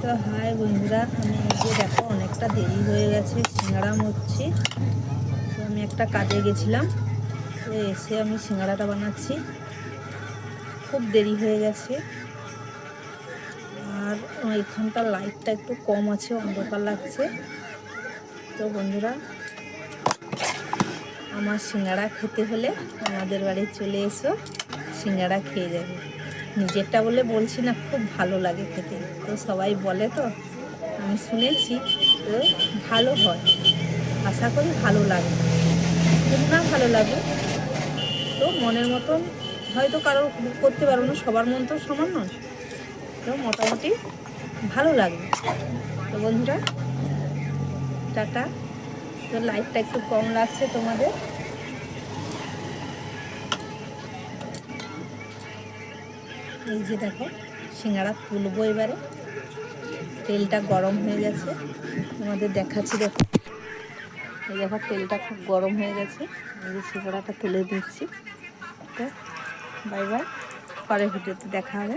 তো হাই বন্ধুরা, আমি এই যে দেখো অনেকটা দেরি হয়ে গেছে, সিঙ্গাড়া মরছি। তো আমি একটা কাজে গেছিলাম, তো এসে আমি সিঙ্গাড়াটা বানাচ্ছি। খুব দেরি হয়ে গেছে, আর এখানটার লাইটটা একটু কম আছে, অন্ধকার লাগছে। তো বন্ধুরা, আমার সিঙ্গাড়া খেতে হলে আমাদের বাড়ি চলে এসো, সিঙ্গাড়া খেয়ে যাবে। নিজেরটা বলে বলছি না, খুব ভালো লাগে খেতে। তো সবাই বলে, তো আমি শুনেছি, তো ভালো হয়, আশা করি ভালো লাগে। খুব না ভালো লাগে তো মনের মতন হয়তো কারোর করতে পারবো না, সবার মন তো সমান নয়, তো মোটামুটি ভালো লাগবে। তো বন্ধুরা, টাটা। তো লাইটটা একটু কম লাগছে তোমাদের। এই যে দেখো, সিঙ্গাড়া তুলবো এবারে। তেলটা গরম হয়ে গেছে, তোমাদের দেখাচ্ছি। দেখো, এই দেখো তেলটা খুব গরম হয়ে গেছে। এই যে সিঙ্গাড়াটা তুলে দিচ্ছি। তো বাই বাই, পরের ভিডিওতে দেখা হবে।